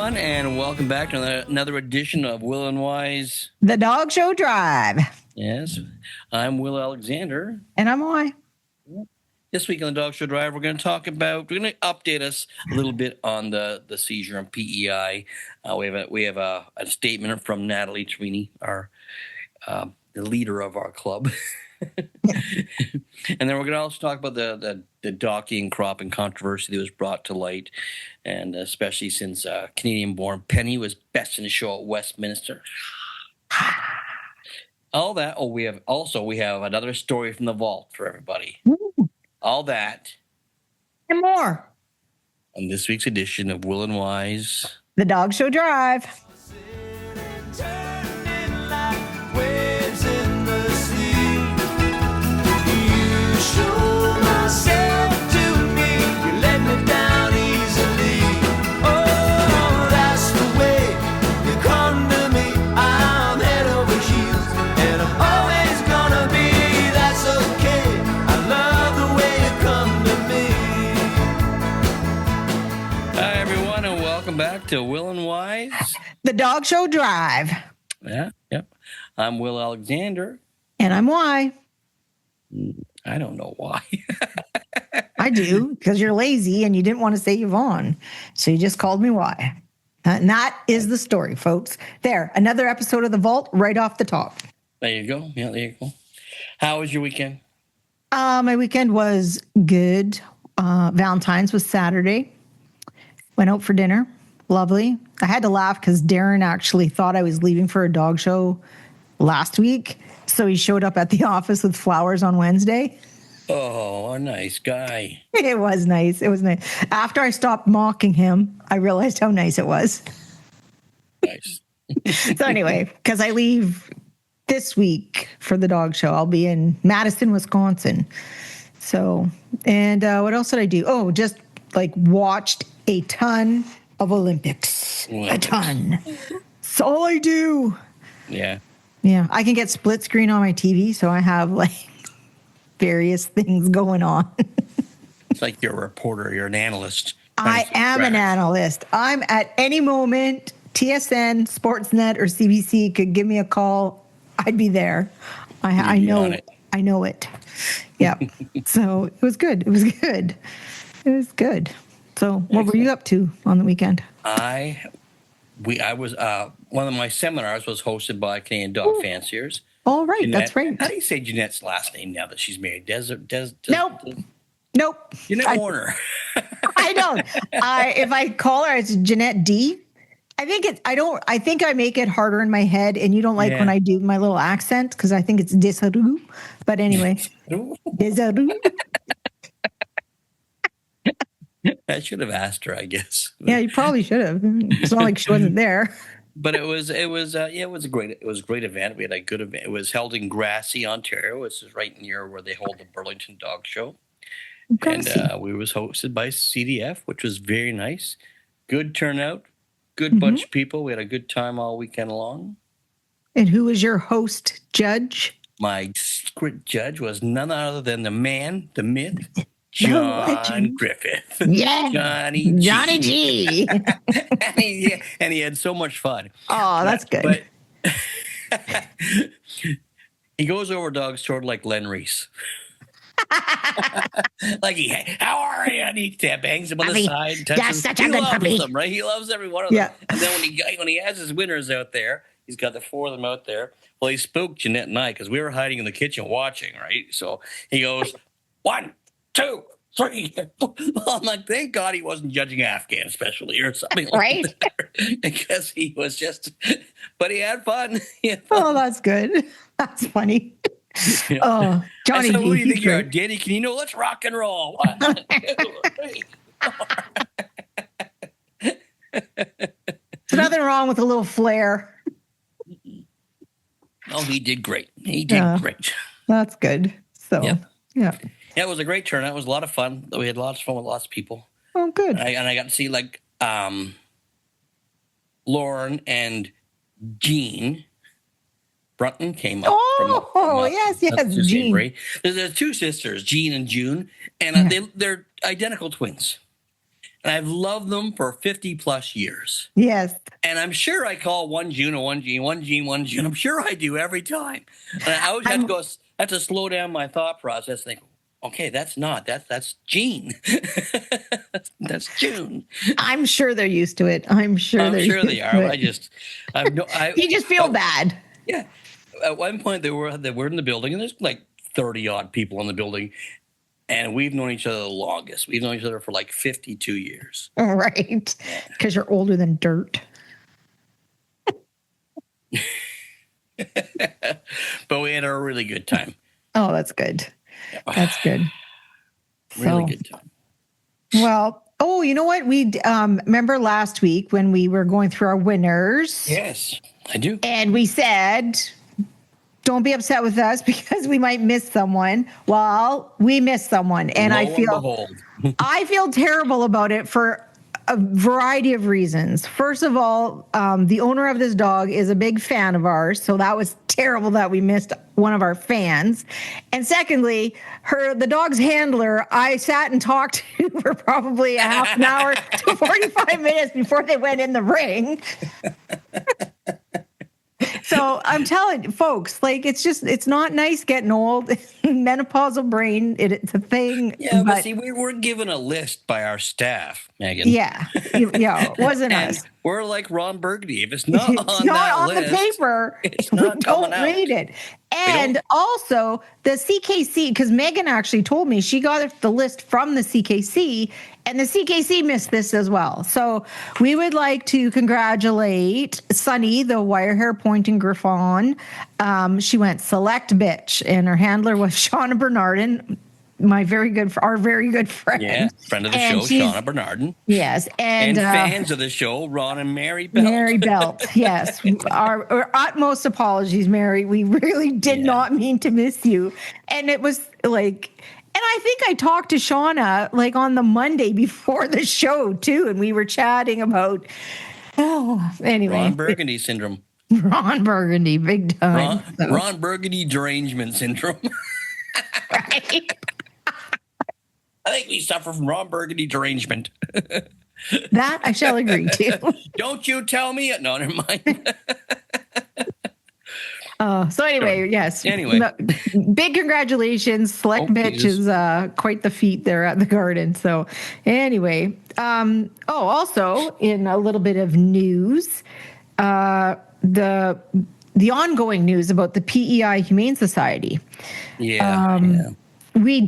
everyone, and welcome back to another edition of Will and Wise. The Dog Show Drive. Yes, I'm Will Alexander. And I'm Y. This week on the Dog Show Drive, we're going to update us a little bit on the seizure and PEI. We have a statement from Natalie Trini, the leader of our club. And then we're going to also talk about the docking cropping controversy that was brought to light, and especially since Canadian-born Penny was best in the show at Westminster. All that. Oh, we have another story from the vault for everybody. Ooh. All that and more on this week's edition of Will and Wise, the Dog Show Drive. Back to Will and Wise, the Dog Show Drive. Yeah, yep. I'm Will Alexander. And I'm Y. I don't know why. I do, because you're lazy and you didn't want to say Yvonne. So you just called me Y. And that is the story, folks. There, another episode of The Vault right off the top. There you go. Yeah, there you go. How was your weekend? My weekend was good. Valentine's was Saturday. Went out for dinner. Lovely. I had to laugh because Darren actually thought I was leaving for a dog show last week. So he showed up at the office with flowers on Wednesday. Oh, a nice guy. It was nice. It was nice. After I stopped mocking him, I realized how nice it was. Nice. So anyway, because I leave this week for the dog show, I'll be in Madison, Wisconsin. So, and what else did I do? Oh, just watched a ton of Olympics. A ton. That's all I do. Yeah. Yeah. I can get split screen on my TV, so I have various things going on. It's like you're a reporter, you're an analyst. I am an analyst. I'm at any moment, TSN, Sportsnet, or CBC could give me a call. I'd be there. I know it. I know it. Yeah. So it was good. It was good. It was good. So what were you up to on the weekend? I was one of my seminars was hosted by Canadian Dog Fanciers. Oh, right. Jeanette, that's right. How do you say Jeanette's last name now that she's married? Nope. Jeanette Warner. I don't. If I call her, it's Jeanette D. I think I make it harder in my head, and you don't like when I do my little accent because I think it's Desaru. But anyway, Desaru. I should have asked her, I guess. Yeah, you probably should have. It's not like she wasn't there. But it was a great event. We had a good event. It was held in Grassy, Ontario. This is right near where they hold the Burlington Dog Show. Grassy. And we was hosted by CDF, which was very nice. Good turnout, good bunch of people. We had a good time all weekend long. And who was your host judge? My secret judge was none other than the man, the myth, John Griffith. Yeah. Johnny G. and he had so much fun. Oh, that's good. But he goes over dogs toward like Len Reese. How are you? And he bangs him on the side. That's such a good puppy. Them, right? He loves every one of them. And then when he has his winners out there, he's got the four of them out there. Well, he spooked Jeanette and I because we were hiding in the kitchen watching, right? So he goes, 1, 2, 3. I'm like, thank God he wasn't judging Afghan, especially or something like that. Because he was just, but he had fun. Oh, that's good. That's funny. Yeah. Oh, Johnny. What do you think you're, Danny? Can you know? Let's rock and roll. 1, 2, 3. There's nothing wrong with a little flair. Oh, he did great. He did great. That's good. So, yeah, it was a great turnout. It was a lot of fun. We had lots of fun with lots of people. Oh, good. And I got to see Lauren and Jean Brunton came up. Yes, Jean. There's two sisters, Jean and June, and they're identical twins. and I've loved them for 50 plus years. Yes. And I'm sure I call one June and one Jean, one Jean, one June. I'm sure I do every time. And I always have to slow down my thought process. Think, okay, that's Jean. That's June. I'm sure they're used to it. I'm sure they are. You just feel bad. Yeah. At one point, they were in the building, and there's like 30 odd people in the building. And we've known each other the longest. We've known each other for like 52 years. All right. Because you're older than dirt. But we had a really good time. Oh, that's good. That's good. Really good time. Well, you know what? We remember last week when we were going through our winners. Yes, I do. And we said, don't be upset with us because we might miss someone. Well, we missed someone. And I feel terrible about it for a variety of reasons. First of all, the owner of this dog is a big fan of ours. So that was terrible that we missed one of our fans. And secondly, the dog's handler, I sat and talked to for probably a half an hour to 45 minutes before they went in the ring. So I'm telling you, folks, like, it's not nice getting old. Menopausal brain, it's a thing. Yeah, but see, we were given a list by our staff, Megan. Yeah, it wasn't us. We're like Ron Burgundy. If it's not on the paper, it's not coming out. Read it. And also the CKC, because Megan actually told me she got the list from the CKC, and the CKC missed this as well. So we would like to congratulate Sunny, the wire hair pointing Griffon. She went select bitch, and her handler was Shauna Bernardin, our very good friend. Yeah, friend of the show, Shauna Bernardin. Yes. And fans of the show, Ron and Mary Belt. Mary Belt, yes. Our utmost apologies, Mary. We really did not mean to miss you. And it was like, and I think I talked to Shauna like on the Monday before the show too, and we were chatting about, anyway. Ron Burgundy syndrome. Ron Burgundy, big time. Ron Burgundy derangement syndrome. Right. I think we suffer from Ron Burgundy derangement. That I shall agree to. Don't you tell me. No, never mind. So anyway, yes. Anyway. Big congratulations. Select bitch is quite the feat there at the Garden. So anyway, also in a little bit of news, the ongoing news about the PEI Humane Society. Yeah. We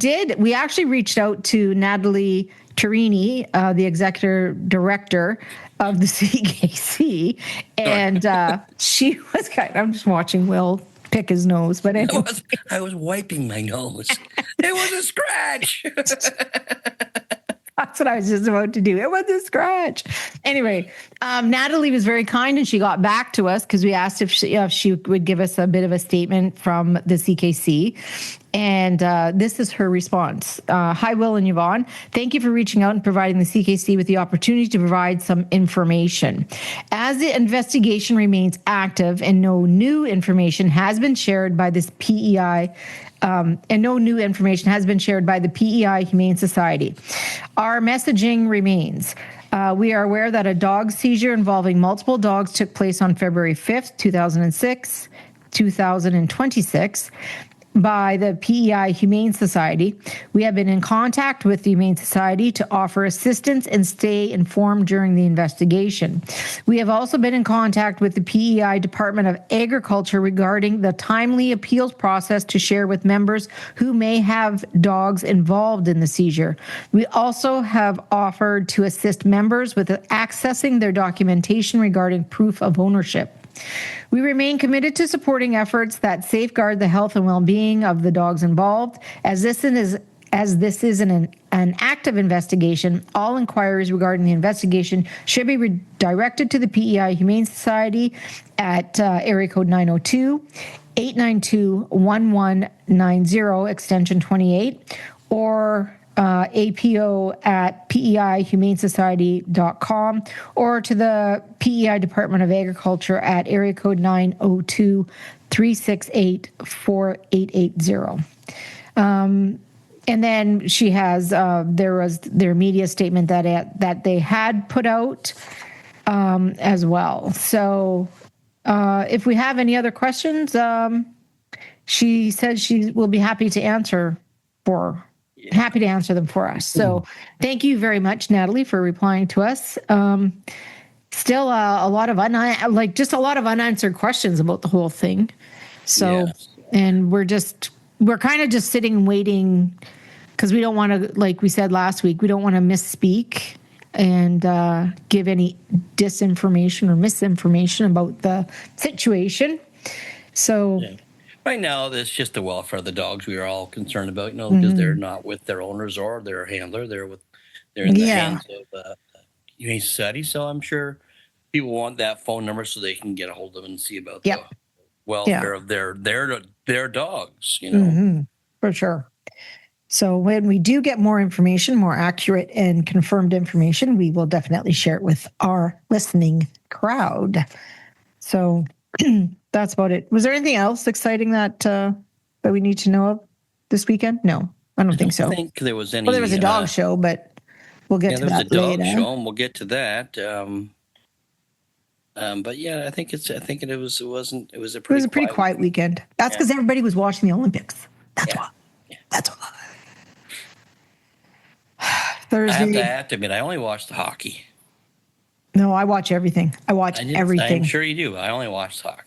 actually reached out to Natalie Tarini, the executive director of the CKC, and she was I'm just watching Will pick his nose, but anyway. I was wiping my nose. It was a scratch. That's what I was just about to do. It was a scratch. Anyway, Natalie was very kind, and she got back to us because we asked if she would give us a bit of a statement from the CKC. And this is her response. Hi, Will and Yvonne. Thank you for reaching out and providing the CKC with the opportunity to provide some information. As the investigation remains active and no new information has been shared by this PEI, and no new information has been shared by the PEI Humane Society, our messaging remains. We are aware that a dog seizure involving multiple dogs took place on February 5th, 2026, by the PEI Humane Society. We have been in contact with the Humane Society to offer assistance and stay informed during the investigation. We have also been in contact with the PEI Department of Agriculture regarding the timely appeals process to share with members who may have dogs involved in the seizure. We also have offered to assist members with accessing their documentation regarding proof of ownership. We remain committed to supporting efforts that safeguard the health and well-being of the dogs involved. As this is an active investigation, all inquiries regarding the investigation should be redirected to the PEI Humane Society at area code 902-892-1190, extension 28, or APO at peihumanesociety.com, or to the PEI Department of Agriculture at area code 902-368-4880. And then she has, there was their media statement that they had put out as well. So if we have any other questions, she says she will be happy to answer them for us. So thank you very much, Natalie, for replying to us. Still a lot of unanswered questions about the whole thing. So, and we're kind of just sitting and waiting because we don't want to, like we said last week, we don't want to misspeak and give any disinformation or misinformation about the situation. So right now, it's just the welfare of the dogs we are all concerned about, because they're not with their owners or their handler. They're in the hands of Humane Society. So I'm sure people want that phone number so they can get a hold of them and see about the welfare of their dogs, For sure. So when we do get more information, more accurate and confirmed information, we will definitely share it with our listening crowd. So that's about it. Was there anything else exciting that we need to know of this weekend? No, I don't think so. I think there was any. Well, there was a dog show, but we'll get to that later. There was a dog show, and we'll get to that. But yeah, I think it was a pretty quiet weekend. That's because everybody was watching the Olympics. That's why. Yeah. That's why. Thursday. I have to admit, I only watched the hockey. No, I watch everything. Everything. I'm sure you do. I only watch hockey.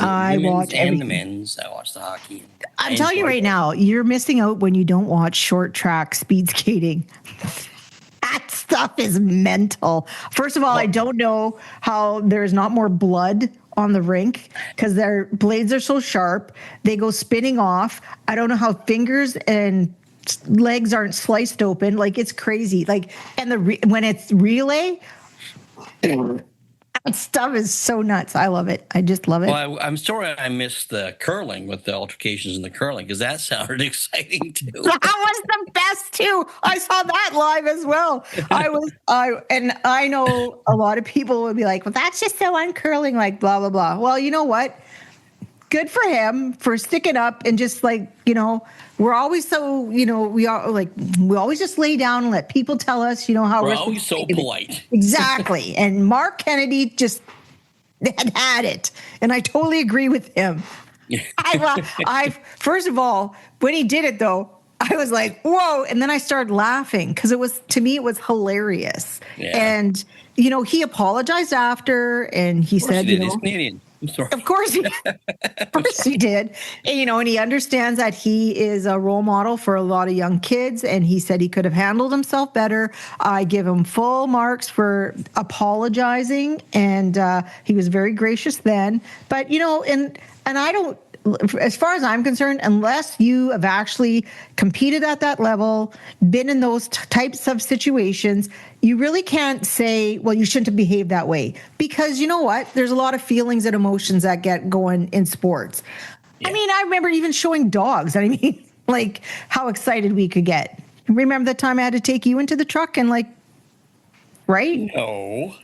I watch everything. The men's. I watch the hockey. I'm telling you right now, you're missing out when you don't watch short track speed skating. That stuff is mental. First of all, I don't know how there's not more blood on the rink because their blades are so sharp. They go spinning off. I don't know how fingers and legs aren't sliced open. Like, it's crazy. Like, and when it's relay, that stuff is so nuts. I love it. I just love it. Well, I'm sorry I missed the curling with the altercations in the curling because that sounded exciting too. That was the best too. I saw that live as well. I know a lot of people would be like, well, that's just so uncurling, like blah, blah, blah. Well, you know what? Good for him for sticking up and just like, we're always so, we always just lay down and let people tell us, how we're always so polite. Exactly. And Mark Kennedy just had it. And I totally agree with him. I first of all, when he did it though, I was like, whoa. And then I started laughing because it was hilarious. Yeah. And, he apologized after and he said, he's Canadian. I'm sorry. Of course he did. And, and he understands that he is a role model for a lot of young kids. And he said he could have handled himself better. I give him full marks for apologizing. And he was very gracious then. But, and I don't, as far as I'm concerned, unless you have actually competed at that level, been in those types of situations, you really can't say, well, you shouldn't have behaved that way. Because you know what? There's a lot of feelings and emotions that get going in sports. Yeah. I mean, I remember even showing dogs. I mean, like how excited we could get. Remember the time I had to take you into the truck and right? No.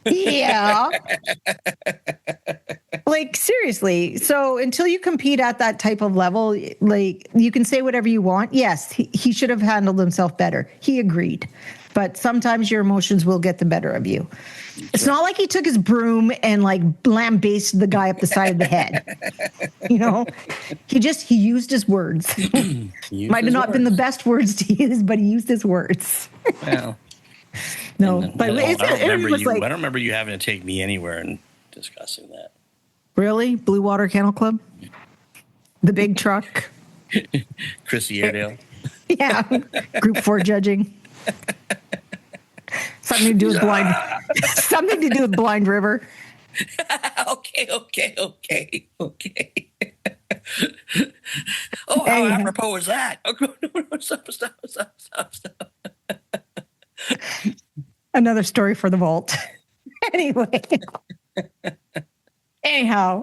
Yeah. Like, seriously. So until you compete at that type of level, you can say whatever you want. Yes, he should have handled himself better. He agreed. But sometimes your emotions will get the better of you. It's not like he took his broom and lambasted the guy up the side of the head. He used his words. Might have not been the best words to use, but he used his words. Well. No, but I don't remember you having to take me anywhere and discussing that. Really? Blue Water Kennel Club? The big truck? Chrissy Airedale? Yeah. Group 4 judging. Something to do with Blind River. Okay. Oh, how apropos was that? Oh, no, stop. Another story for the vault. Anyhow,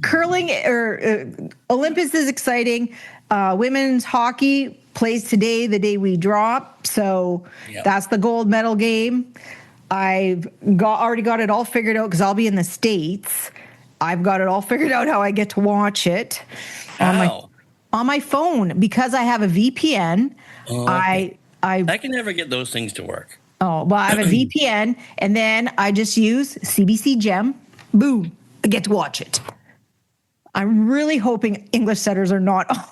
curling or Olympus is exciting. Women's hockey plays today, the day we drop. So that's the gold medal game. I've already got it all figured out because I'll be in the States. I've got it all figured out how I get to watch it. on my phone because I have a VPN. Oh, okay. I can never get those things to work. Oh, well, I have a VPN, and then I just use CBC Gem. Boom, I get to watch it. I'm really hoping English setters are not on.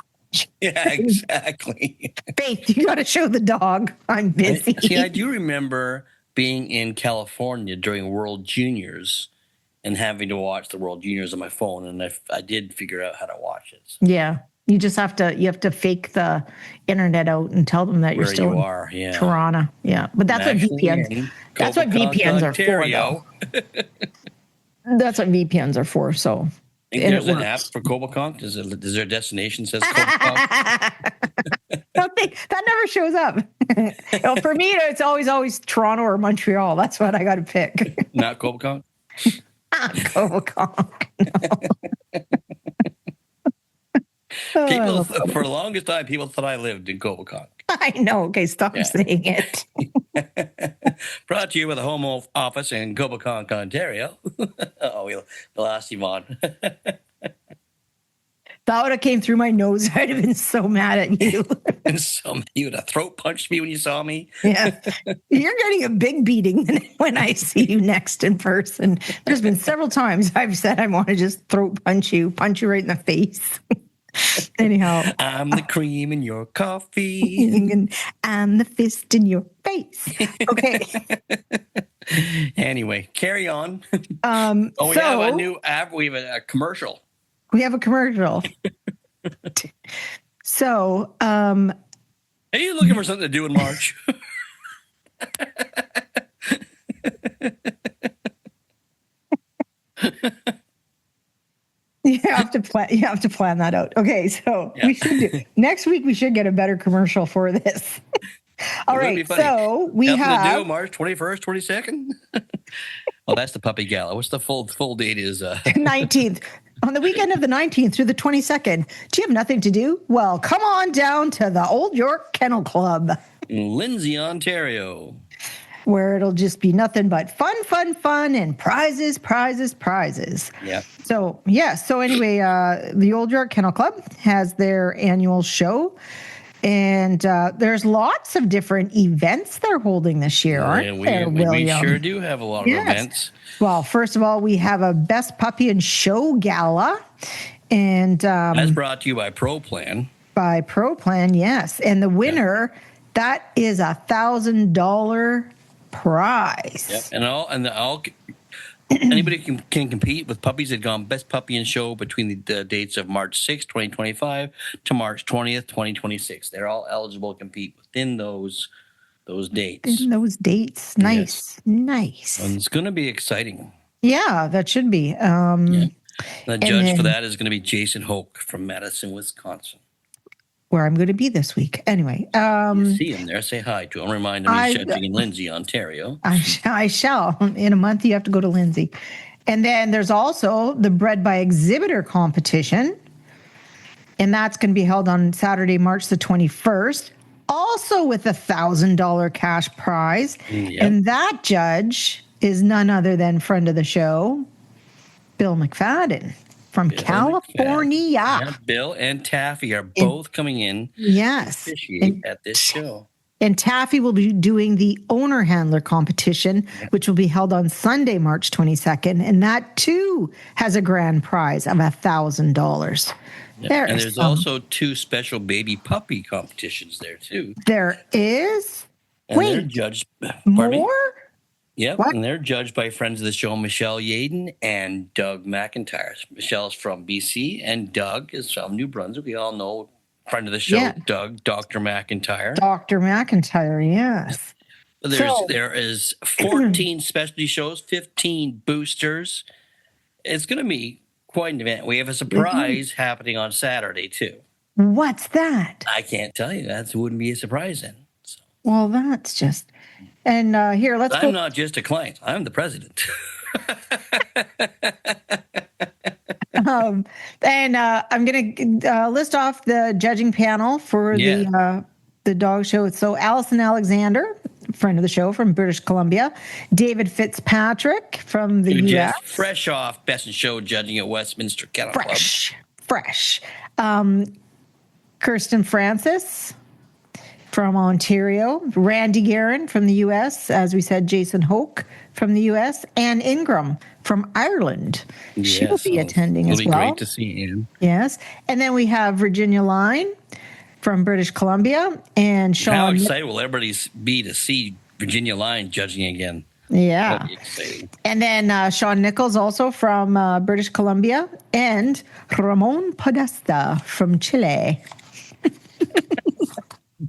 Yeah, exactly. Faith, you got to show the dog. I'm busy. See, I do remember being in California during World Juniors and having to watch the World Juniors on my phone, and I did figure out how to watch it. So. Yeah. You just have to fake the internet out and tell them that you're still in Toronto. Yeah. But that's what VPNs. That's what VPNs are for, though. That's what VPNs are for. So there's an app for Coboconk. Is there a destination says Coboconk? That never shows up. For me, it's always Toronto or Montreal. That's what I got to pick. Not Coboconk? Not Coboconk. No. People, for the longest time, people thought I lived in Coboconk. I know. Okay, stop saying it. Brought to you with a home office in Coboconk, Ontario. We lost Yvonne. That would have came through my nose. I'd have been so mad at you. You would have throat punched me when you saw me. Yeah. You're getting a big beating when I see you next in person. There's been several times I've said I want to just throat punch you right in the face. Anyhow, I'm the cream in your coffee. I'm the fist in your face. Okay. Anyway, carry on. We have a new app. We have a commercial. We have a commercial. So, are you looking for something to do in March? You have to plan that out. Okay, so we should do next week. We should get a better commercial for this. All right, so we have to do March 21st, 22nd. Oh, that's the puppy gala. What's the full date? Is 19th. On the weekend of the 19th through the 22nd. Do you have nothing to do? Well, come on down to the Old York Kennel Club in Lindsay, Ontario, where it'll just be nothing but fun, and prizes. Yeah. So anyway, the Old York Kennel Club has their annual show, and there's lots of different events they're holding this year, aren't there, William? We sure do have a lot of events. Well, first of all, we have a Best Puppy and Show Gala, and that's brought to you by Pro Plan. By Pro Plan, yes, and the winner that is $1,000 prize. Yep, anybody can compete with puppies that gone Best Puppy and Show between the dates of March 6th, 2025 to March 20th, 2026. They're all eligible to compete within those dates. Nice. Nice. And it's going to be exciting. Yeah, that should be. The judge for that is going to be Jason Hoke from Madison, Wisconsin. Where I'm going to be this week. Anyway. You see him there. Say hi to him. Remind him he's judging in Lindsay, Ontario. I shall. In a month, you have to go to Lindsay. And then there's also the Bred by Exhibitor competition. And that's going to be held on Saturday, March the 21st. Also with $1,000 cash prize. Yep. And that judge is none other than friend of the show, Bill McFadden. From California. Yeah, Bill and Taffy are both coming in to officiate at this show. And Taffy will be doing the owner handler competition, which will be held on Sunday, March 22nd. And that, too, has a grand prize of $1,000. Yeah. And there's also 2 special baby puppy competitions there, too. There is? And they're judged. More? Yep, and they're judged by friends of the show, Michelle Yaden and Doug McIntyre. Michelle's from BC, and Doug is from New Brunswick. We all know friend of the show, Doug, Dr. McIntyre. Dr. McIntyre, yes. There is 14 specialty shows, 15 boosters. It's going to be quite an event. We have a surprise happening on Saturday, too. What's that? I can't tell you. That wouldn't be a surprise then. So. Well, that's just... And here, let's go. I'm not just a client. I'm the president. And I'm going to list off the judging panel for the dog show. So Allison Alexander, friend of the show from British Columbia. David Fitzpatrick from the U.S. Fresh off Best in Show judging at Westminster Kennel Club. Fresh. Kirsten Francis from Ontario, Randy Guerin from the U.S., as we said, Jason Hoke from the U.S., Anne Ingram from Ireland. She will be attending as well. It'll be great to see Anne. Yes. And then we have Virginia Line from British Columbia, and Sean. How excited will everybody be to see Virginia Line judging again? Yeah. That'll be exciting. And then Sean Nichols also from British Columbia, and Ramon Podesta from Chile.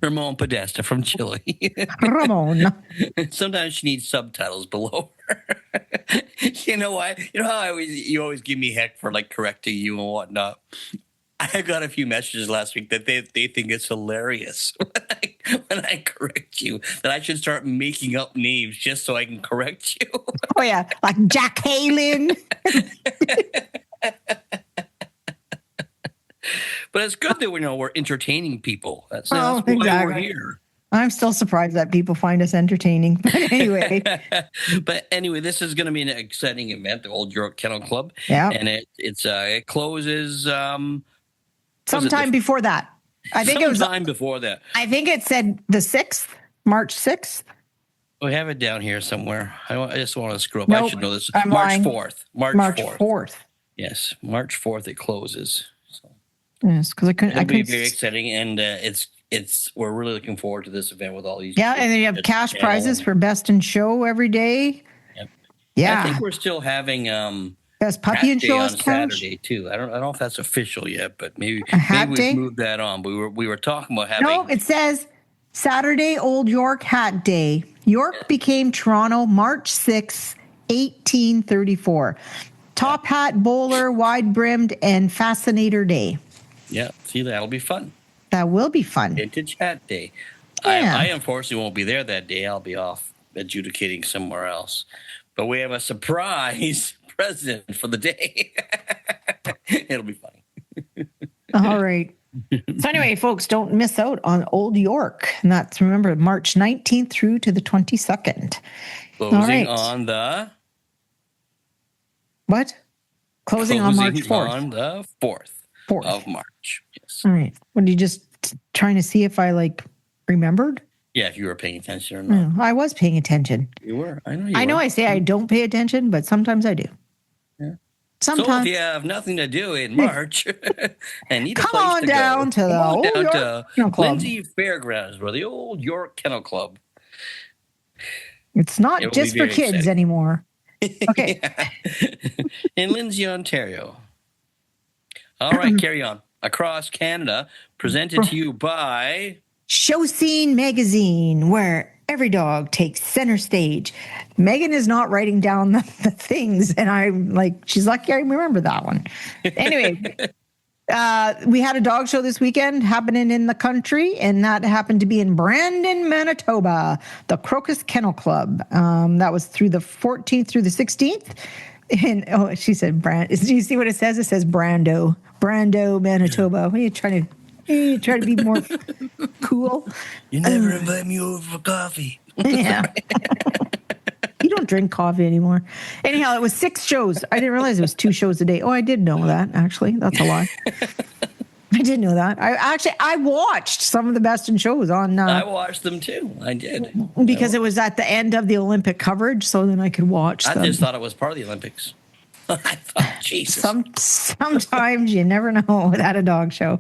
Ramon Podesta from Chile. Ramon. Sometimes she needs subtitles below her. You know why? You know how you always give me heck for like correcting you and whatnot. I got a few messages last week that they think it's hilarious when I correct you, that I should start making up names just so I can correct you. Oh yeah, like Jack Halen. But it's good that we're entertaining people. That's exactly. why we're here. I'm still surprised that people find us entertaining. But anyway. But anyway, this is going to be an exciting event, the Old York Kennel Club. Yeah. And it closes sometime before that. I think it was sometime before that. I think it said the 6th, March 6th. We have it down here somewhere. I just want to screw up. Nope, I should know this. I'm March lying. 4th. March 4th. Yes, March 4th it closes. So. Yes, because I couldn't. It'll be very exciting, and we're really looking forward to this event with all these. Yeah, and then you have cash prizes for best in show every day. Yep. Yeah, I think we're still having best puppy and show on cash. Saturday too. I don't know if that's official yet, but maybe we've moved that on. We were talking about having. No, it says Saturday Old York Hat Day. York became Toronto March 6, 1834. Top hat, bowler, wide brimmed, and fascinator day. Yeah, see, that'll be fun. That will be fun. Vintage hat day. Yeah. I unfortunately won't be there that day. I'll be off adjudicating somewhere else. But we have a surprise president for the day. It'll be funny. All right. So anyway, folks, don't miss out on Old York. And that's, remember, March 19th through to the 22nd. Closing on the... What? Closing on March 4th. On the 4th of March. Yes. All right. Were you just trying to see if I remembered? Yeah, if you were paying attention or not. No, I was paying attention. You were. I know you I know were. I say I don't pay attention, but sometimes I do. Yeah. Sometimes. So if you have nothing to do in March and need a come place on to down go, to the Old York Kennel Club. Lindsay Fairgrounds, where the Old York Kennel Club. It's not just for kids exciting. Anymore. Okay. In Lindsay, Ontario. All right, carry on. Across Canada, presented to you by... Show Scene Magazine, where every dog takes center stage. Megan is not writing down the things, and I'm like, she's lucky I remember that one. Anyway, we had a dog show this weekend happening in the country, and that happened to be in Brandon, Manitoba, the Crocus Kennel Club. That was through the 14th through the 16th. And she said, do you see what it says? It says Brando, Manitoba. What are you trying to be more cool? You never invite me over for coffee. Yeah. You don't drink coffee anymore. Anyhow, it was 6 shows. I didn't realize it was 2 shows a day. Oh, I did know that, actually. That's a lie. I did know that. I watched some of the best in shows on... I watched them too. I did. Because it was at the end of the Olympic coverage, so then I could watch them. I just thought it was part of the Olympics. I thought, Jesus. Sometimes you never know without a dog show.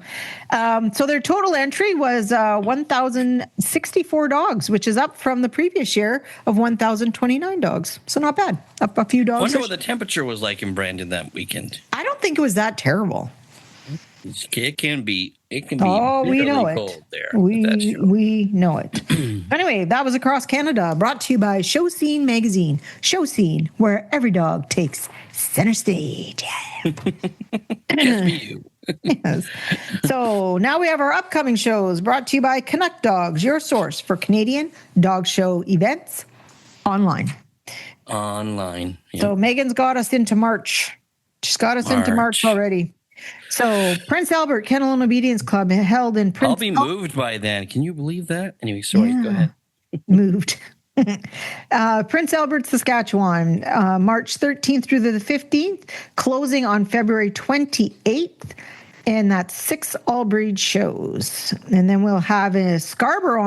So their total entry was 1,064 dogs, which is up from the previous year of 1,029 dogs. So not bad. Up a few dogs. I wonder what the temperature was like in Brandon that weekend. I don't think it was that terrible. It can be. Oh, we know it. Cold there. We know it. Anyway, that was Across Canada, brought to you by Show Scene Magazine. Show Scene, where every dog takes center stage. Just be you. Yes. So now we have our upcoming shows, brought to you by Canuck Dogs, your source for Canadian dog show events online. Yep. So Megan's got us into March. She's got us into March already. So Prince Albert Kennel and Obedience Club held in Prince... I'll be moved by then. Can you believe that? Anyway, sorry. Go ahead. Moved. Prince Albert, Saskatchewan, March 13th through the 15th, closing on February 28th. and that's 6 all-breed shows. And then we'll have in Scarborough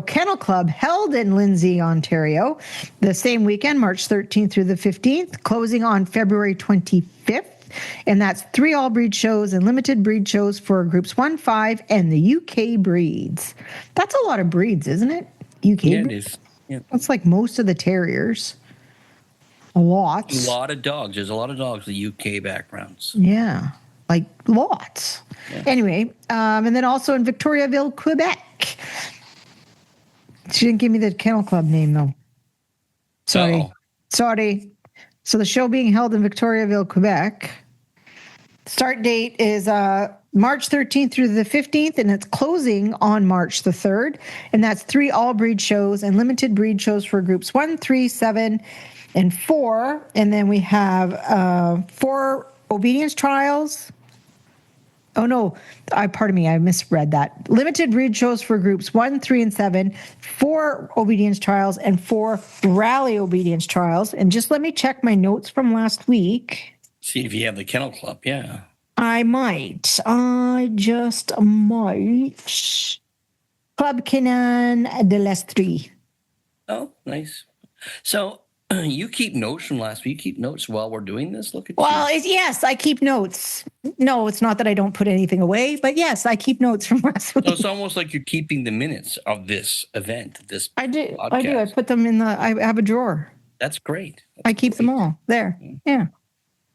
Kennel Club held in Lindsay, Ontario, the same weekend, March 13th through the 15th, closing on February 25th. And that's 3 all-breed shows and limited breed shows for groups 1, 5, and the UK breeds. That's a lot of breeds, isn't it? UK Yeah, breeds? it is. Yeah. That's like most of the terriers. Lots. A lot of dogs. There's a lot of dogs with UK backgrounds. Yeah, like lots. Yeah. Anyway, and then also in Victoriaville, Quebec. She didn't give me the kennel club name, though. Sorry. So the show being held in Victoriaville, Quebec. Start date is March 13th through the 15th, and it's closing on March the 3rd. And that's 3 all-breed shows and limited breed shows for groups 1, 3, 7, and 4. And then we have 4 obedience trials. Oh, no. Pardon me. I misread that. Limited breed shows for groups 1, 3, and 7, 4 obedience trials, and 4 rally obedience trials. And just let me check my notes from last week. See if you have the kennel club. Yeah. I just might. Club Kennel de l'Estrie. Oh, nice. So you keep notes from last week. You keep notes while we're doing this. Look at Well, you. yes, I keep notes. No, it's not that I don't put anything away, but yes, I keep notes from last week. So it's almost like you're keeping the minutes of this event. I do. Podcast. I do. I put them in I have a drawer. That's great. I keep them all there. Yeah.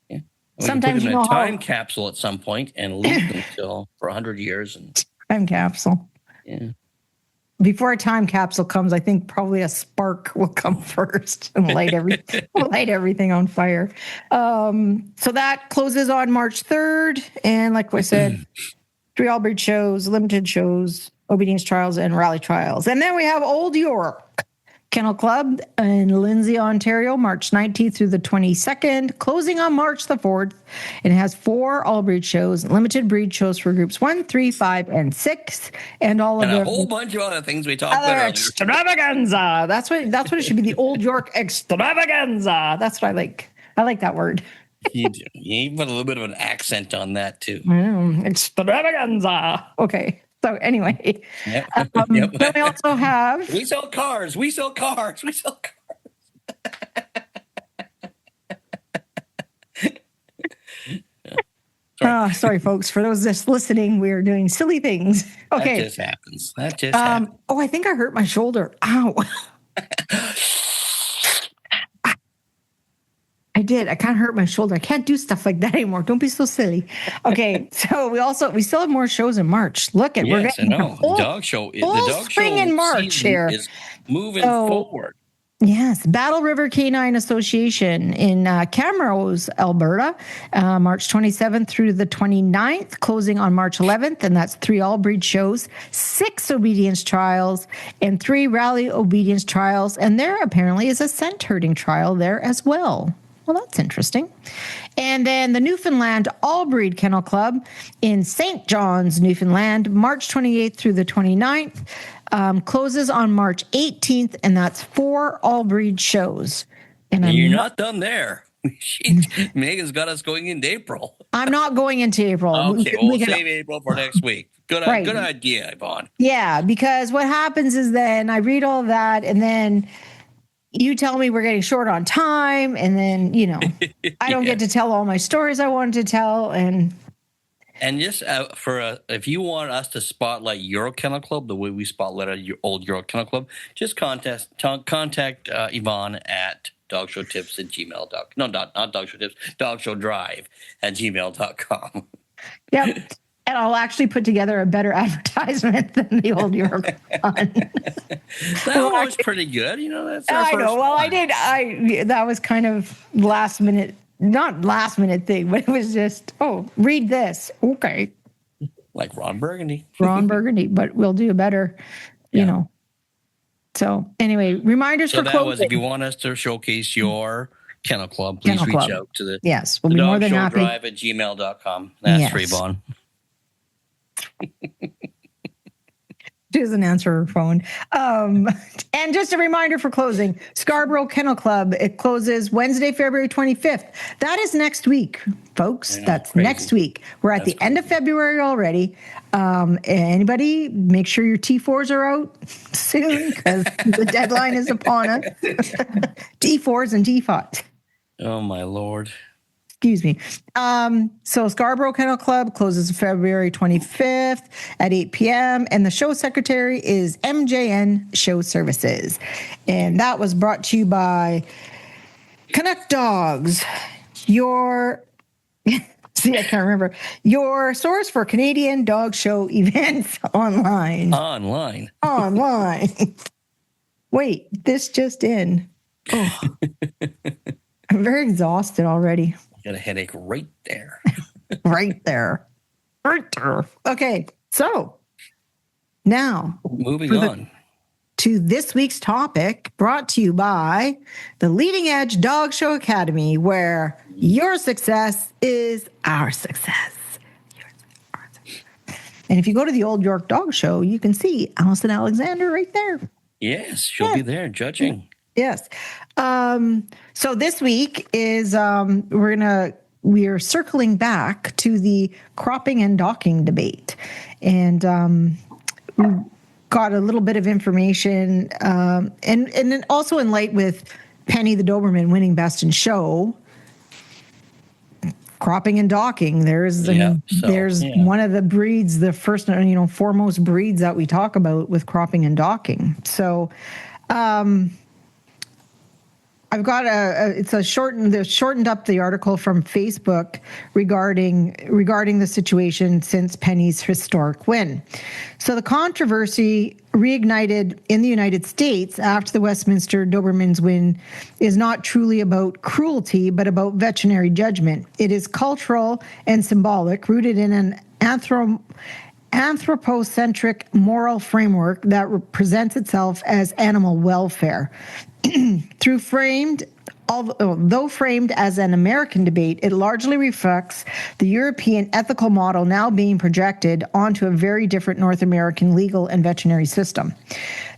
We Sometimes put them you in know a time capsule at some point and leave them for 100 years. And time capsule. yeah. Before a time capsule comes, I think probably a spark will come first and light everything on fire. So that closes on March 3rd. And like I said, 3 all-breed shows, limited shows, obedience trials, and rally trials. And then we have Old York Kennel Club in Lindsay, Ontario, March 19th through the 22nd, closing on March the 4th. It has 4 all-breed shows, limited breed shows for groups 1, 3, 5, and 6, and all of a the whole bunch of other things we talked about earlier. Extravaganza. That's what it should be. The Old York Extravaganza. That's what I like. I like that word. You do. You put a little bit of an accent on that too. Extravaganza. Okay. So anyway, Yep. Then we also have... We sell cars. We sell cars. We sell cars. Sorry, folks. For those just listening, we're doing silly things. Okay. That just happens. That just happens. Oh, I think I hurt my shoulder. Ow. I did. I kind of hurt my shoulder. I can't do stuff like that anymore. Don't be so silly. Okay, so we still have more shows in March. Look at yes, we're getting the dog show. The dog spring show in March here is moving forward. Yes, Battle River Canine Association in Camrose, Alberta, March 27th through the 29th, closing on March 11th, and that's 3 all-breed shows, 6 obedience trials, and 3 rally obedience trials, and there apparently is a scent herding trial there as well. Well, that's interesting. And then the Newfoundland All-Breed Kennel Club in St. John's, Newfoundland, March 28th through the 29th, closes on March 18th, and that's 4 all-breed shows. And you're not done there. Megan's got us going into April. I'm not going into April. Okay, we'll save April for next week. Good idea, Yvonne. Yeah, because what happens is then I read all that, and then you tell me we're getting short on time, and then, I don't get to tell all my stories I wanted to tell. And just if you want us to spotlight your kennel club the way we spotlighted your Old York Kennel Club, just contact Yvonne at dogshowtips@gmail.com. No, not dogshowtips, dogshowdrive@gmail.com. Yep. And I'll actually put together a better advertisement than the Old York one. That was pretty good. That's our first know. Well, one. I did. That was kind of not last minute thing, but it was just, read this. Okay. Like Ron Burgundy. But we'll do better, So anyway, reminders for closing. Was if you want us to showcase your kennel club, please reach out to the Yes, we'll be more than happy. dogshowdrive@gmail.com. That's free, Bon. She doesn't answer her phone. And just a reminder for closing, Scarborough Kennel Club, it closes Wednesday, February 25th. That is next week, folks. That's crazy. Next week. We're at the end of February already. Anybody, make sure your T4s are out soon because the deadline is upon us. T4s and T5s. Oh, my Lord. Excuse me. So Scarborough Kennel Club closes February 25th at 8 p.m. And the show secretary is MJN Show Services. And that was brought to you by Canuck Dogs, your, see, I can't remember, your source for Canadian dog show events online. Wait, this just in. Oh. I'm very exhausted already. Got a headache right there. Right there. Okay, so now moving on to this week's topic, brought to you by the Leading Edge Dog Show Academy, where your success is our success. And if you go to the Old York Dog Show, you can see Allison Alexander right there. Yes, she'll be there judging. Yes. So this week is we are circling back to the cropping and docking debate, and we got a little bit of information, and then also in light with Penny the Doberman winning Best in Show. Cropping and docking. There's one of the breeds, the first foremost breeds that we talk about with cropping and docking. So. I've got they shortened up the article from Facebook regarding the situation since Penny's historic win. So the controversy reignited in the United States after the Westminster Doberman's win is not truly about cruelty, but about veterinary judgment. It is cultural and symbolic, rooted in an anthropocentric moral framework that presents itself as animal welfare. Though framed as an American debate, it largely reflects the European ethical model now being projected onto a very different North American legal and veterinary system.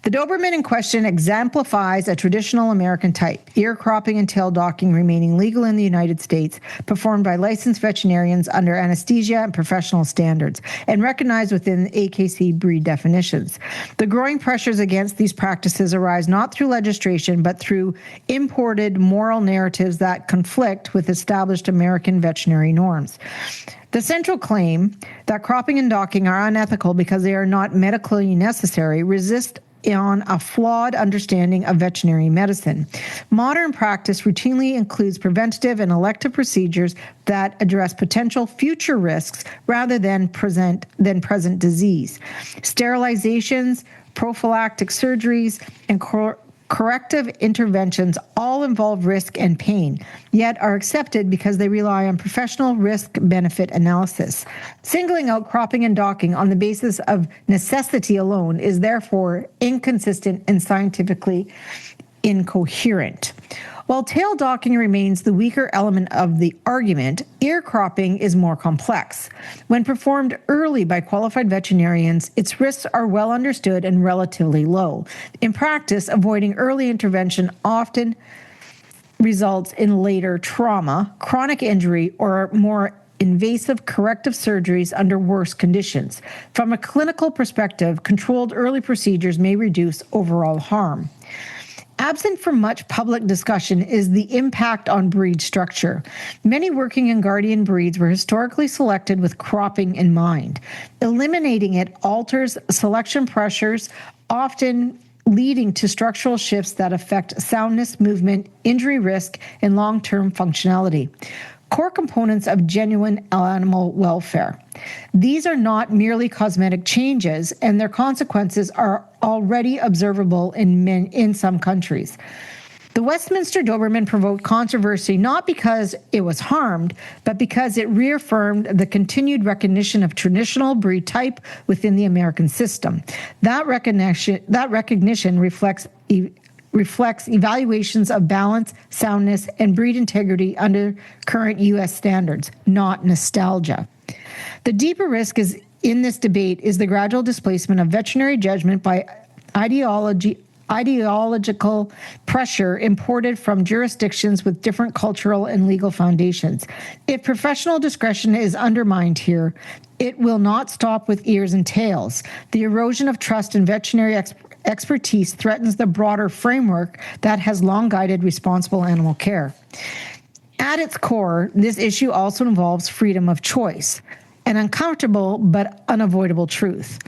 The Doberman in question exemplifies a traditional American type, ear cropping and tail docking remaining legal in the United States, performed by licensed veterinarians under anesthesia and professional standards, and recognized within AKC breed definitions. The growing pressures against these practices arise not through legislation, but through imported moral narratives that conflict with established American veterinary norms. The central claim that cropping and docking are unethical because they are not medically necessary resists on a flawed understanding of veterinary medicine. Modern practice routinely includes preventative and elective procedures that address potential future risks rather than present disease. Sterilizations, prophylactic surgeries, and corrective interventions all involve risk and pain, yet are accepted because they rely on professional risk-benefit analysis. Singling out cropping and docking on the basis of necessity alone is therefore inconsistent and scientifically incoherent. While tail docking remains the weaker element of the argument, ear cropping is more complex. When performed early by qualified veterinarians, its risks are well understood and relatively low. In practice, avoiding early intervention often results in later trauma, chronic injury, or more invasive corrective surgeries under worse conditions. From a clinical perspective, controlled early procedures may reduce overall harm. Absent from much public discussion is the impact on breed structure. Many working and guardian breeds were historically selected with cropping in mind. Eliminating it alters selection pressures, often leading to structural shifts that affect soundness, movement, injury risk, and long-term functionality. Core components of genuine animal welfare. These are not merely cosmetic changes, and their consequences are already observable in some countries. The Westminster Doberman provoked controversy not because it was harmed, but because it reaffirmed the continued recognition of traditional breed type within the American system. That recognition reflects evaluations of balance, soundness, and breed integrity under current U.S. standards, not nostalgia. The deeper risk is in this debate is the gradual displacement of veterinary judgment by ideological pressure imported from jurisdictions with different cultural and legal foundations. If professional discretion is undermined here, it will not stop with ears and tails. The erosion of trust in veterinary expertise threatens the broader framework that has long guided responsible animal care. At its core, this issue also involves freedom of choice, an uncomfortable but unavoidable truth.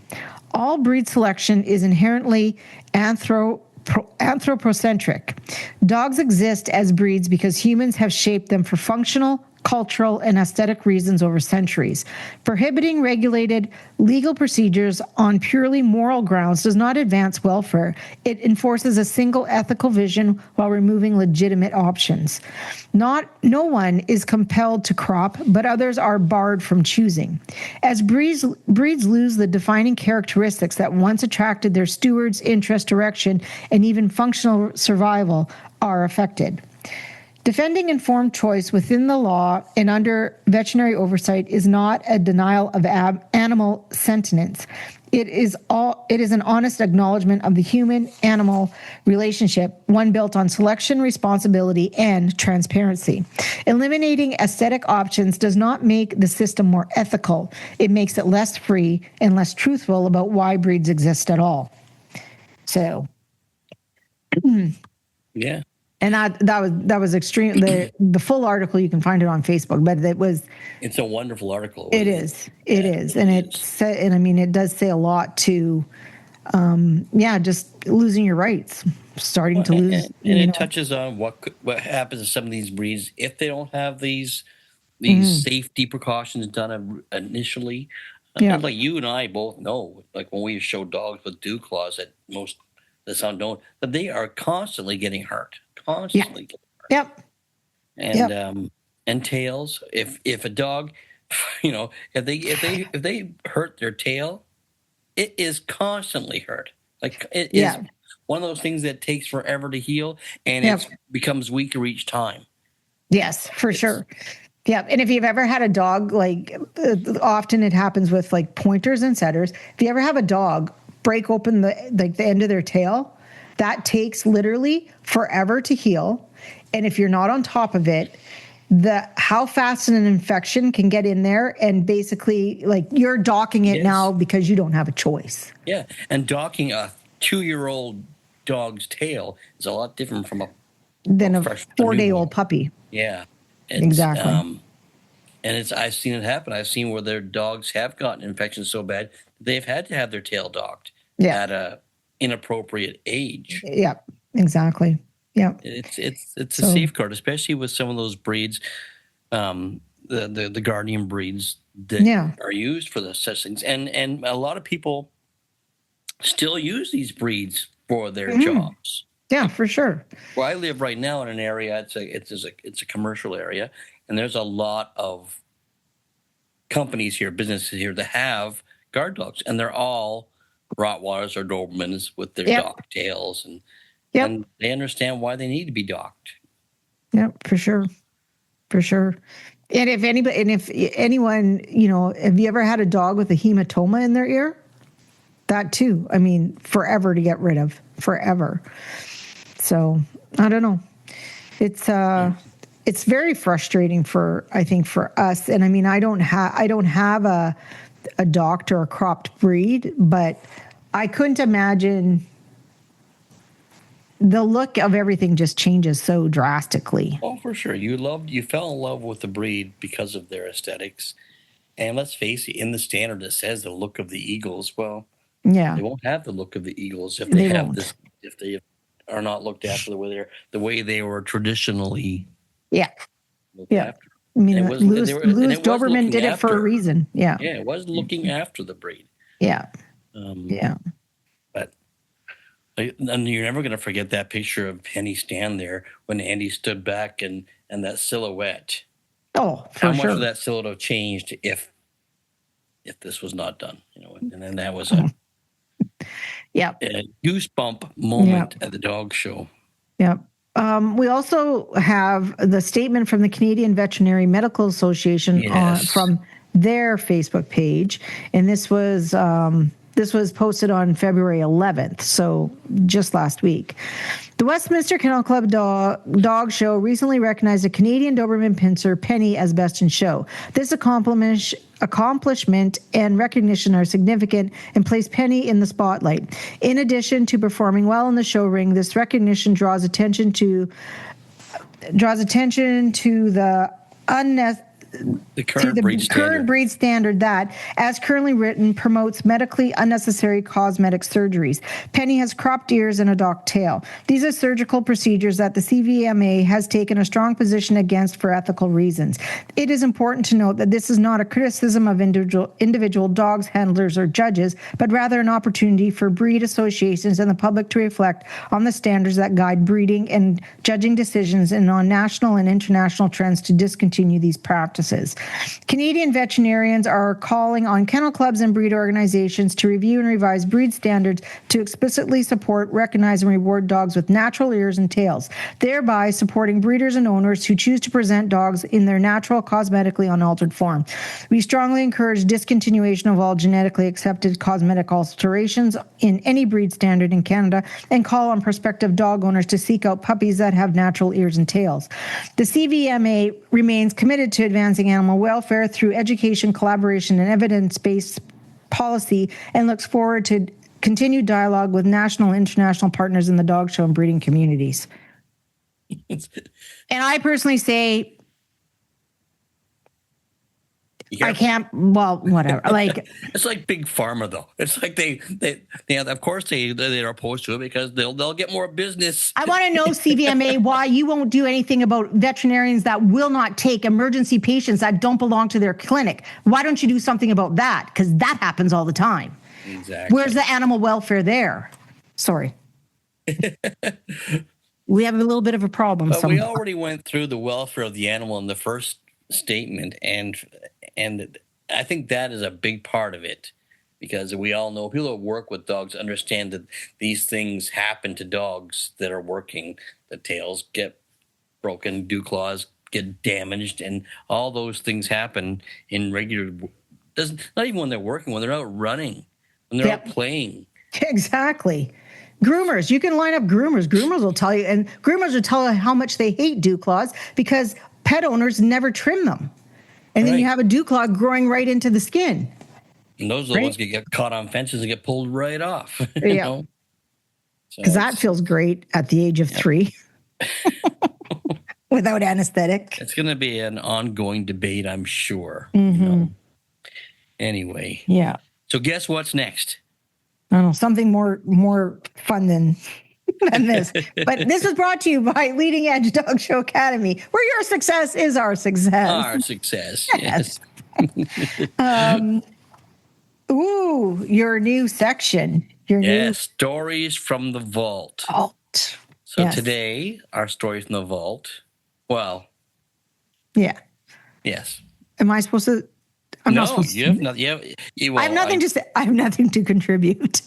All breed selection is inherently anthropocentric. Dogs exist as breeds because humans have shaped them for functional, cultural, and aesthetic reasons over centuries. Prohibiting regulated legal procedures on purely moral grounds does not advance welfare. It enforces a single ethical vision while removing legitimate options. No one is compelled to crop, but others are barred from choosing. As breeds lose the defining characteristics that once attracted their stewards, interest, direction, and even functional survival are affected. Defending informed choice within the law and under veterinary oversight is not a denial of animal sentience. It is an honest acknowledgement of the human-animal relationship, one built on selection, responsibility, and transparency. Eliminating aesthetic options does not make the system more ethical. It makes it less free and less truthful about why breeds exist at all. So, yeah. And that was extreme. The full article, you can find it on Facebook, but it's a wonderful article. It is, and it does say a lot to, just losing your rights, starting to lose. And it touches on what happens to some of these breeds if they don't have these safety precautions done initially. Like you and I both know, like when we show dogs with dew claws that's unknown, that they are constantly getting hurt. Constantly getting hurt. And tails. If a dog, if they hurt their tail, it is constantly hurt. Like it is one of those things that takes forever to heal, and it becomes weaker each time. Yes, for sure. Yeah, and if you've ever had a dog, like often it happens with like pointers and setters. If you ever have a dog break open the end of their tail, that takes literally forever to heal. And if you're not on top of it, how fast an infection can get in there, and basically like you're docking it now because you don't have a choice. Yeah, and docking a 2-year-old dog's tail is a lot different from a 4-day-old puppy. Yeah, exactly. And I've seen it happen. I've seen where their dogs have gotten infections so bad they've had to have their tail docked at a inappropriate age. Yeah, exactly. Yeah, it's a safeguard, especially with some of those breeds, the guardian breeds that are used for such things, and a lot of people still use these breeds for their jobs. Yeah, for sure. Where I live right now in an area, it's a commercial area, and there's a lot of companies here, businesses here that have guard dogs, and they're all Rottweilers or Dobermans with their docked tails, and they understand why they need to be docked. Yep, for sure. And if anyone, have you ever had a dog with a hematoma in their ear? That too, I mean, forever to get rid of, forever. So I don't know. It's very frustrating for us. And I mean, I don't have a docked or a cropped breed, but I couldn't imagine the look of everything just changes so drastically. Oh, for sure. You fell in love with the breed because of their aesthetics. And let's face it, in the standard it says the look of the eagles. Well, they won't have the look of the eagles if if they are not looked after the way they were traditionally looked after. I mean, Louis Doberman did it for a reason. Yeah. Yeah, it was looking after the breed. Yeah. But and you're never going to forget that picture of Penny stand there when Andy stood back and that silhouette. Oh, for sure. How much of that silhouette have changed if this was not done? And then that was a goosebump moment at the dog show. Yep. We also have the statement from the Canadian Veterinary Medical Association from their Facebook page, and this was posted on February 11th, so just last week. The Westminster Kennel Club Dog Show recently recognized a Canadian Doberman Pinscher, Penny, as Best in Show. This accomplishment and recognition are significant and place Penny in the spotlight. In addition to performing well in the show ring, this recognition draws attention to the current breed standard that, as currently written, promotes medically unnecessary cosmetic surgeries. Penny has cropped ears and a docked tail. These are surgical procedures that the CVMA has taken a strong position against for ethical reasons. It is important to note that this is not a criticism of individual dogs, handlers, or judges, but rather an opportunity for breed associations and the public to reflect on the standards that guide breeding and judging decisions and on national and international trends to discontinue these practices. Canadian veterinarians are calling on kennel clubs and breed organizations to review and revise breed standards to explicitly support, recognize, and reward dogs with natural ears and tails, thereby supporting breeders and owners who choose to present dogs in their natural, cosmetically unaltered form. We strongly encourage discontinuation of all genetically accepted cosmetic alterations in any breed standard in Canada and call on prospective dog owners to seek out puppies that have natural ears and tails. The CVMA remains committed to advancing animal welfare through education, collaboration, and evidence-based policy, and looks forward to continued dialogue with national and international partners in the dog show and breeding communities. And I personally say, I can't, well, whatever. Like, it's like Big Pharma, though. It's like they of course they're opposed to it because they'll get more business. I want to know, CVMA, why you won't do anything about veterinarians that will not take emergency patients that don't belong to their clinic. Why don't you do something about that? Because that happens all the time. Exactly. Where's the animal welfare there? Sorry. We have a little bit of a problem. But we already went through the welfare of the animal in the first statement, and I think that is a big part of it, because we all know people that work with dogs understand that these things happen to dogs that are working. The tails get broken, dew claws get damaged, and all those things happen in regular. Not even when they're working, when they're out running, when they're out playing. Exactly. Groomers, you can line up groomers. Groomers will tell you, and groomers will tell you how much they hate dew claws because pet owners never trim them. And then you have a dew claw growing right into the skin. And those are the ones that get caught on fences and get pulled right off. Yeah. Because that feels great at the age of 3 without anesthetic. It's going to be an ongoing debate, I'm sure. Anyway. Yeah. So guess what's next? I don't know, something more fun than this. But this was brought to you by Leading Edge Dog Show Academy, where your success is our success. Our success, yes. Your new section. Stories from the Vault. So today, our story from the vault. Well. Yeah. Yes. Am I supposed to? I'm not supposed to. I have nothing to say. I have nothing to contribute.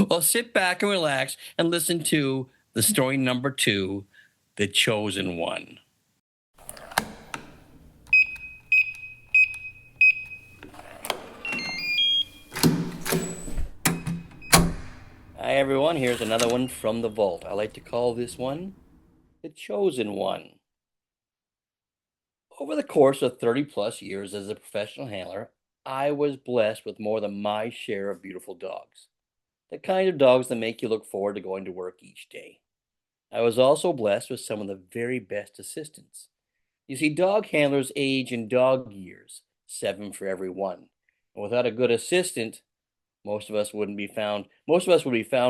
Well, sit back and relax and listen to the story number 2, The Chosen One. Hi, everyone. Here's another one from the vault. I like to call this one The Chosen One. Over the course of 30 plus years as a professional handler, I was blessed with more than my share of beautiful dogs. The kind of dogs that make you look forward to going to work each day. I was also blessed with some of the very best assistants. You see, dog handlers age in dog years, 7 for every 1. And without a good assistant, most of us would be found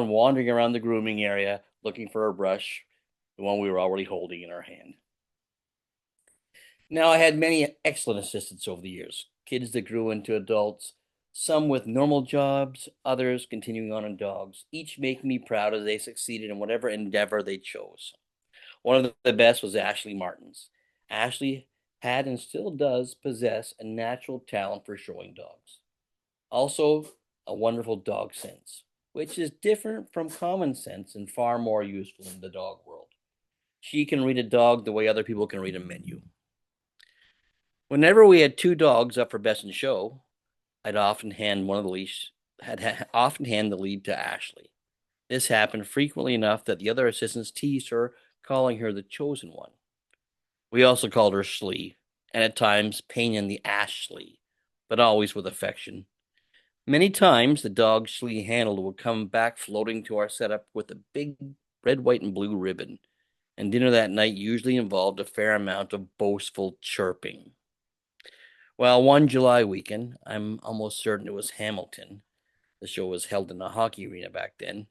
wandering around the grooming area looking for a brush, the one we were already holding in our hand. Now, I had many excellent assistants over the years, kids that grew into adults, some with normal jobs, others continuing on in dogs, each making me proud as they succeeded in whatever endeavor they chose. One of the best was Ashley Martins. Ashley had and still does possess a natural talent for showing dogs. Also, a wonderful dog sense, which is different from common sense and far more useful in the dog world. She can read a dog the way other people can read a menu. Whenever we had two dogs up for best in show, I'd often hand one of the leash had often hand the lead to Ashley. This happened frequently enough that the other assistants teased her, calling her the chosen one. We also called her Slee, and at times Pain in the Ashley, but always with affection. Many times the dog Slee handled would come back floating to our setup with a big red, white, and blue ribbon, and dinner that night usually involved a fair amount of boastful chirping. Well, one July weekend, I'm almost certain it was Hamilton. The show was held in a hockey arena back then.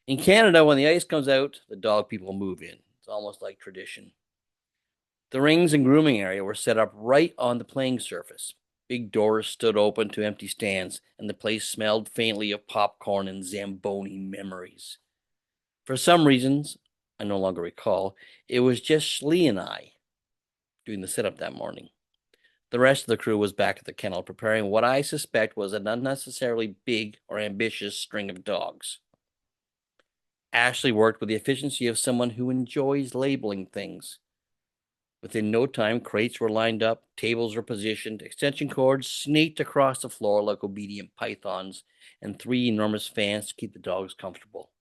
In Canada, when the ice comes out, the dog people move in. It's almost like tradition. The rings and grooming area were set up right on the playing surface. Big doors stood open to empty stands, and the place smelled faintly of popcorn and Zamboni memories. For some reasons, I no longer recall, it was just Schlee and I doing the setup that morning. The rest of the crew was back at the kennel preparing what I suspect was an unnecessarily big or ambitious string of dogs. Ashley worked with the efficiency of someone who enjoys labeling things. Within no time, crates were lined up, tables were positioned, extension cords snaked across the floor like obedient pythons, and 3 enormous fans to keep the dogs comfortable.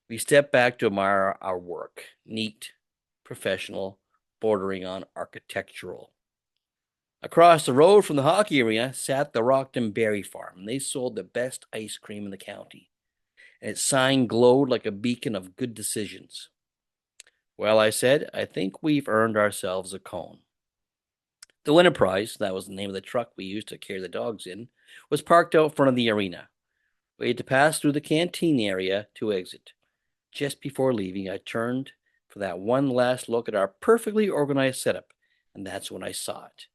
We stepped back to admire our work. Neat, professional, bordering on architectural. Across the road from the hockey arena sat the Rockton Berry Farm, and they sold the best ice cream in the county. And its sign glowed like a beacon of good decisions. Well, I said, I think we've earned ourselves a cone. The winner prize, that was the name of the truck we used to carry the dogs in, was parked out front of the arena. We had to pass through the canteen area to exit. Just before leaving, I turned for that one last look at our perfectly organized setup, and that's when I saw it.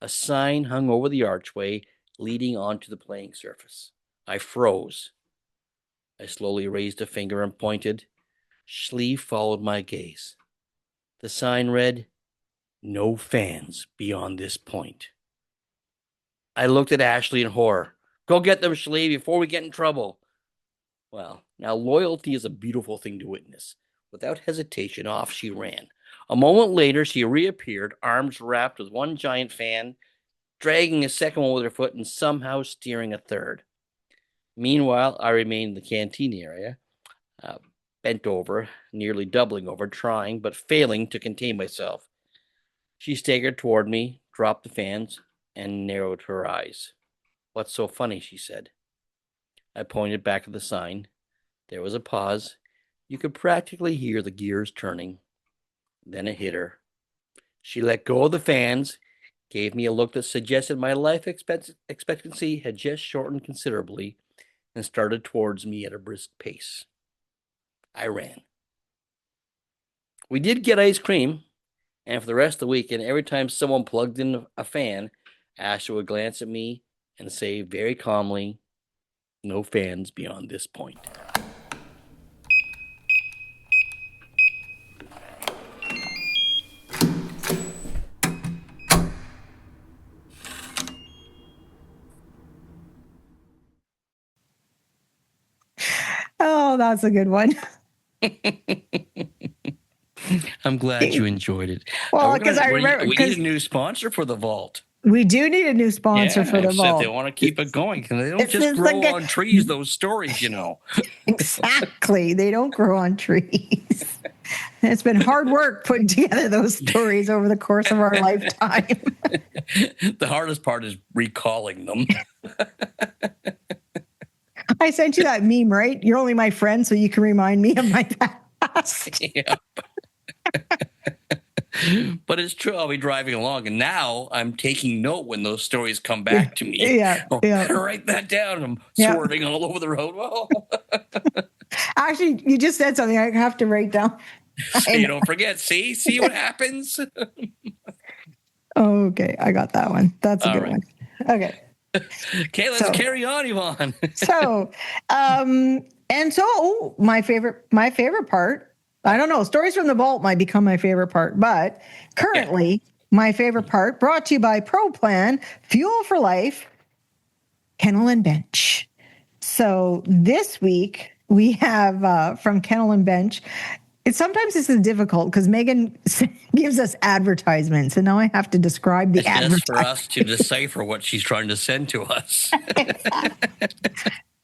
A sign hung over the archway leading onto the playing surface. I froze. I slowly raised a finger and pointed. Schlee followed my gaze. The sign read, "No fans beyond this point." I looked at Ashley in horror. "Go get them, Schlee, before we get in trouble." Well, now loyalty is a beautiful thing to witness. Without hesitation, off she ran. A moment later, she reappeared, arms wrapped with one giant fan, dragging a second one with her foot and somehow steering a third. Meanwhile, I remained in the canteen area, bent over, nearly doubling over, trying but failing to contain myself. She staggered toward me, dropped the fans, and narrowed her eyes. "What's so funny?" she said. I pointed back at the sign. There was a pause. You could practically hear the gears turning. Then it hit her. She let go of the fans, gave me a look that suggested my life expectancy had just shortened considerably, and started towards me at a brisk pace. I ran. We did get ice cream, and for the rest of the weekend, every time someone plugged in a fan, Ashley would glance at me and say very calmly, "No fans beyond this point." Oh, that's a good one. I'm glad you enjoyed it. Well, because I remember we need a new sponsor for the vault. We do need a new sponsor for the vault. They want to keep it going because they don't just grow on trees. Those stories, you know. Exactly, they don't grow on trees. It's been hard work putting together those stories over the course of our lifetime. The hardest part is recalling them. I sent you that meme, right? You're only my friend, so you can remind me of my past. Yeah. But it's true. I'll be driving along, and now I'm taking note when those stories come back to me. Yeah, write that down. I'm swerving all over the road. Whoa. Actually, you just said something I have to write down. So you don't forget. See what happens. Okay, I got that one. That's a good one. Okay. Okay, let's carry on, Yvonne. So my favorite part. I don't know. Stories from the vault might become my favorite part, but currently my favorite part, brought to you by Pro Plan, Fuel for Life, Kennel and Bench. So this week we have from Kennel and Bench Sometimes this is difficult because Megan gives us advertisements, and now I have to describe the advertisement. It's just for us to decipher what she's trying to send to us.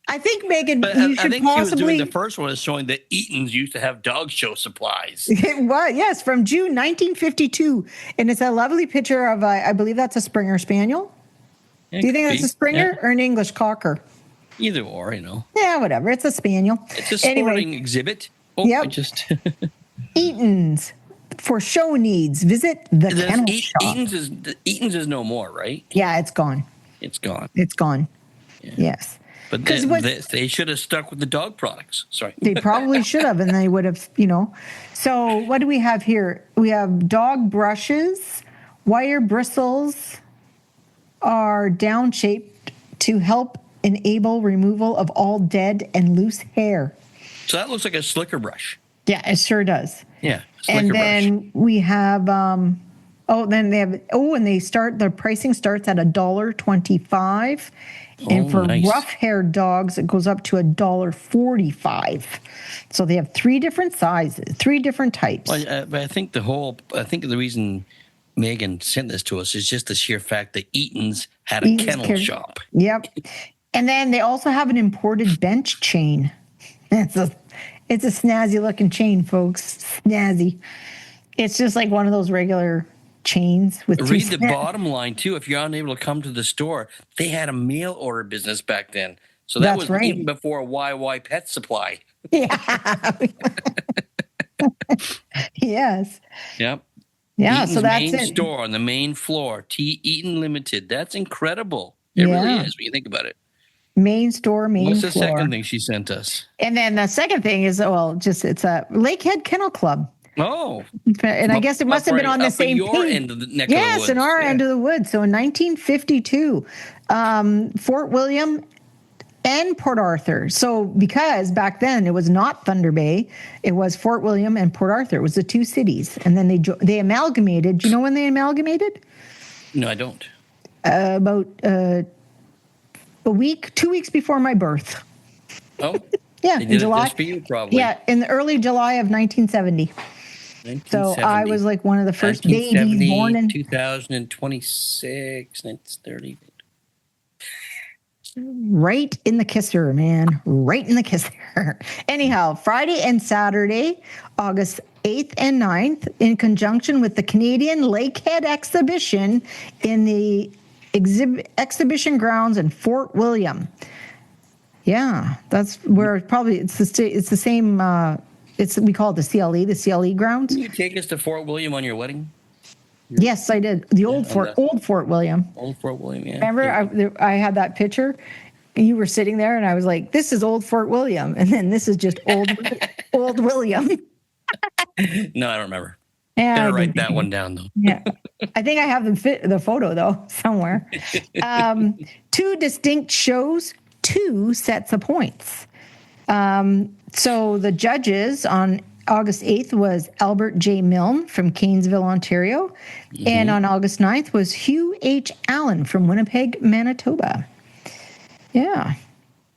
I think, Megan, but you should I think possibly... she was doing the first one is showing that Eaton's used to have dog show supplies. It was, yes, from June 1952. And it's a lovely picture of, I believe that's a Springer Spaniel. Do you think that's a Springer or an English Cocker? Either or, you know. Yeah, whatever. It's a Spaniel. It's a sporting exhibit. Oh, yep. Eaton's. For show needs, visit the kennel shop. Eaton's is no more, right? Yeah, it's gone. It's gone. It's gone. Yeah. Yes. But they should have stuck with the dog products. Sorry. They probably should have, and they would have, you know. So what do we have here? We have dog brushes. Wire bristles are down-shaped to help enable removal of all dead and loose hair. So that looks like a slicker brush. Yeah, it sure does. Yeah, and then we have and the pricing starts at $1.25. And for rough-haired dogs, it goes up to $1.45. So they have 3 different sizes, 3 different types. Well, but I think the reason Megan sent this to us is just the sheer fact that Eaton's had a kennel shop. Yep. And then they also have an imported bench chain. It's a snazzy-looking chain, folks. Snazzy. It's just like one of those regular chains with read the bottom line too. If you're unable to come to the store, they had a mail order business back then, so that was right. Even before YY Pet Supply. Yeah. Yes. Yep. Yeah. Eaton's so that's main it. Store on the main floor. T. Eaton Limited. That's incredible. It really is when you think about it. Main store, What's floor. The second thing she sent us? And then the second thing is it's a Lakehead Kennel Club. Oh, and I guess it must have been on the same page. End of the neck of the woods. In our end of the woods. So in 1952, Fort William and Port Arthur. So because back then it was not Thunder Bay, it was Fort William and Port Arthur. It was the 2 cities, and then they amalgamated. Do you know when they amalgamated? No, I don't. About 2 weeks before my birth. Oh, yeah, in July. Just for you, probably. Yeah, in the early July of 1970. So I was like one of the first babies born in 2026. That's 30. Right in the kisser, man. Right in the kisser. Anyhow, Friday and Saturday, August 8th and 9th, in conjunction with the Canadian Lakehead Exhibition in the exhibition grounds in Fort William. Yeah, that's where probably it's the same. We call it the CLE grounds. Did you take us to Fort William on your wedding? Yes, I did. The old Fort William. Old Fort William, yeah. Remember, I had that picture. You were sitting there, and I was like, "This is old Fort William," and then this is just old William. No, I don't remember. Yeah, gotta write that one down though. Yeah, I think I have the photo though somewhere. 2 distinct shows, 2 sets of points. So the judges on August 8th was Albert J. Milne from Cairnsville, Ontario. Mm-hmm. And on August 9th was Hugh H. Allen from Winnipeg, Manitoba. Yeah.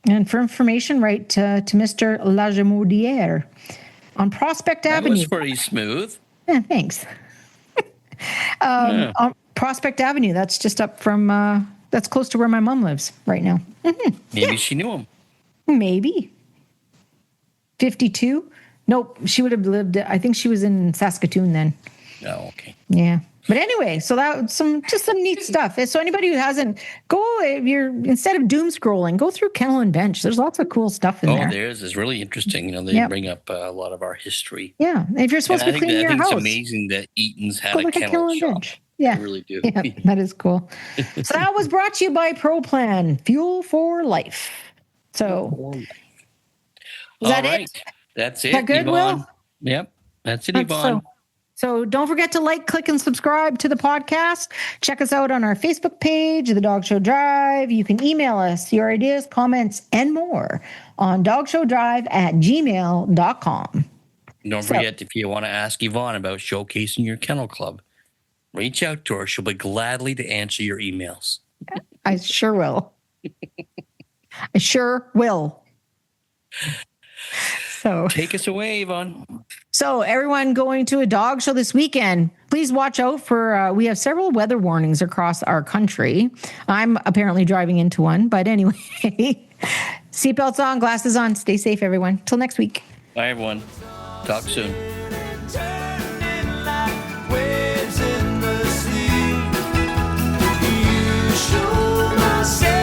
And for information, write to Mr. Lajamodiere on Prospect Avenue. That was pretty smooth. Yeah, thanks. On Prospect Avenue, that's just up from, that's close to where my mom lives right now. Mm-hmm. Maybe she knew him. Maybe. 52? Nope, she would have lived, I think she was in Saskatoon then. Oh, okay. Yeah. But anyway, so that was some neat stuff. So anybody who hasn't, instead of doom scrolling, go through Kennel and Bench. There's lots of cool stuff in there. Oh, it's really interesting. They bring up a lot of our history. Yeah. If you're supposed to be cleaning your house. I think it's amazing that Eaton's had a kennel shop. Bench. Yeah. I really do. Yeah, that is cool. So that was brought to you by ProPlan, Fuel for Life. So is that it? That's it. Is that good, Yvonne? Will? Yep. That's it, Yvonne. So don't forget to like, click, and subscribe to the podcast. Check us out on our Facebook page, The Dog Show Drive. You can email us your ideas, comments, and more on dogshowdrive@gmail.com. Don't forget, if you want to ask Yvonne about showcasing your kennel club, reach out to her. She'll be gladly to answer your emails. I sure will. I sure will. So take us away, Yvonne. So everyone going to a dog show this weekend, please watch out for, we have several weather warnings across our country. I'm apparently driving into one, but anyway, seatbelts on, glasses on, stay safe, everyone. Till next week. Bye, everyone. Talk soon. Say